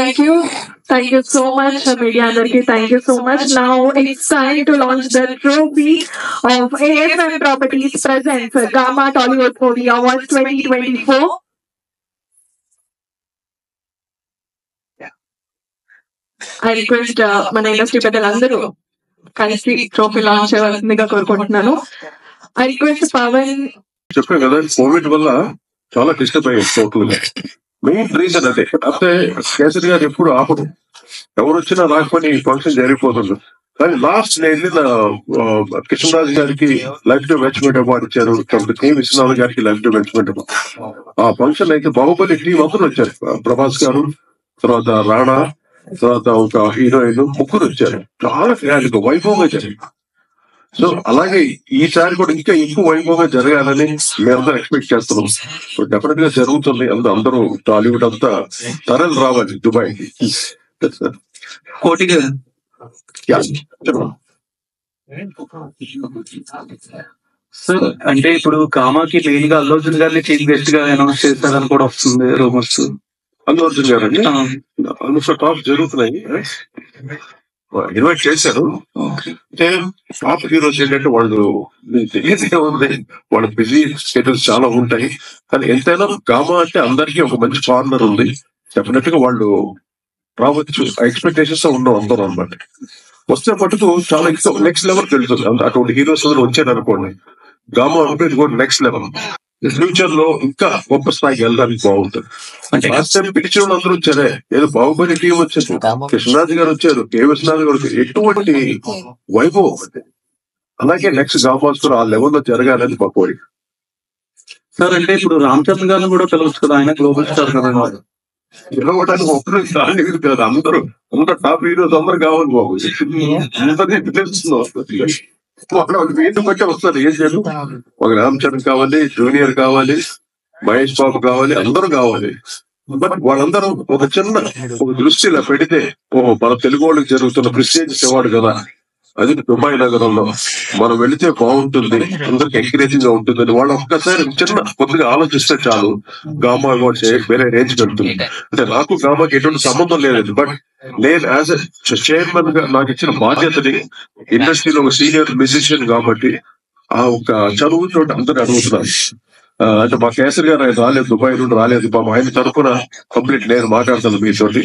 Thank you. Thank you so much, media అందరికి. Thank you so much. Now it's time to launch the trophy of AFM Properties presents Gamma Tollywood Movie Awards 2024. I request మన industry పెద్దలందరూ కలిసి trophy launch చేయవలసిందిగా కోరుకుంటున్నాను. I request Pawan. చెప్పాను కదా, Covid వల్ల చాలా డిస్టర్బ్ అయ్యాయి టోటల్ గా. మెయిన్ రీజన్ అదే. అంటే కేసరి గారు ఎప్పుడు ఆపడు, ఎవరు వచ్చినా రాకపోయి ఫంక్షన్ జరిగిపోతుంది. కానీ లాస్ట్ నేను కృష్ణరాజు గారికి లైఫ్ టైం అచీవ్మెంట్ అవార్డు ఇచ్చారు, కే విశ్వనాథ్ గారికి లైఫ్ టైం అచీవ్మెంట్ అవార్డు. ఆ ఫంక్షన్ అయితే బాహుబలి టీం అందరూ వచ్చారు. ప్రభాస్ గారు, తర్వాత రాణా, తర్వాత ఒక హీరోయిన్, ముగ్గురు వచ్చారు. చాలా గ్రాండ్ వైభవంగా జరిగింది. సో అలాగే ఈసారి కూడా ఇంకా ఎక్కువ వైభవంగా జరగాలని మేమందరం ఎక్స్పెక్ట్ చేస్తున్నాం. సో డెఫినెట్ గా జరుగుతుంది. అందరూ టాలీవుడ్ అంతా తరలి రావాలి దుబాయ్. సార్, అంటే ఇప్పుడు కామాకి మెయిన్ గా అల్లు అర్జున్ గారిని చీఫ్ గెస్ట్ గా అనౌన్స్ చేస్తారని కూడా వస్తుంది రూమర్స్. అల్లు అర్జున్ గారండి టాప్ జరుగుతున్నాయి, ఇన్వైట్ చేశారు. టాప్ హీరోస్ ఏంటంటే వాళ్ళు తెలియదే ఉంది, వాళ్ళ బిజీ షెడ్యూల్స్ చాలా ఉంటాయి. కానీ ఎంతైనా గామా అంటే అందరికీ ఒక మంచి కార్నర్ ఉంది. డెఫినెట్ గా వాళ్ళు రావచ్చు, ఎక్స్పెక్టేషన్స్ ఉండవు అందరూ అనమాట. వస్తే మటుకు చాలా నెక్స్ట్ లెవెల్కి వెళ్తుంది. అటువంటి హీరోస్ అందరూ వచ్చారు అనుకోండి, గామా అంటే నెక్స్ట్ లెవెల్. ఫ్యూచర్ లో ఇంకా గొప్ప స్థాయికి వెళ్ళడానికి బాగుంటుంది. లాస్ట్ టైం పిలిచిన వాళ్ళు అందరూ వచ్చారే, ఏదో బాహుబలి టీం వచ్చారు, కృష్ణరాజు గారు వచ్చారు, కే విశ్వనాథ్ గారు వచ్చారు. ఎటువంటి వైభవం. అలాగే నెక్స్ట్ గామాస్ కూడా ఆ లెవెల్లో జరగాలని మా కోరిక. సార్, అంటే ఇప్పుడు రామ్ చరణ్ గారిని కూడా పిలవచ్చు కదా, ఆయన గ్లోబల్ స్టార్ కదా. పిలవడానికి ఒక్కరు కాలేదు కదా, అందరూ టాప్ హీరోస్ అందరు కావాలి బాబు. అందరినీ తెలుస్తుంది, వీటిని బట్టి వస్తారు. ఏం చేయదు, ఒక రామ్ చరణ్ కావాలి, జూనియర్ కావాలి, మహేష్ బాబు కావాలి, అందరూ కావాలి. బట్ వాళ్ళందరూ ఒక చిన్న ఒక దృష్టిలో పెడితే, ఓహో మన తెలుగు వాళ్ళకి జరుగుతున్న ప్రెస్టీజియస్ అవార్డు కదా, అది దుబాయ్ నగరంలో మనం వెళితే బాగుంటుంది, అందరికి ఎంకరేజింగ్ గా ఉంటుందని వాళ్ళు ఒక్కసారి చిన్న కొద్దిగా ఆలోచిస్తే చాలు, గామా అవార్డ్స్ వేరే రేంజ్ పెడుతుంది. అంటే నాకు గామాకి ఎటువంటి సంబంధం లేదు, బట్ నేను యాజ్ ఎ చైర్మన్ గా నాకు ఇచ్చిన బాధ్యతని, ఇండస్ట్రీలో ఒక సీనియర్ మ్యూజిషియన్ కాబట్టి ఆ ఒక చదువు చోట అందరూ అడుగుతున్నారు. అంటే మా కేసరి గారు ఆయన రాలేదు, దుబాయ్ నుండి రాలేదు, ఆయన తరఫున కంప్లీట్ నేను మాట్లాడతాను మీతోటి.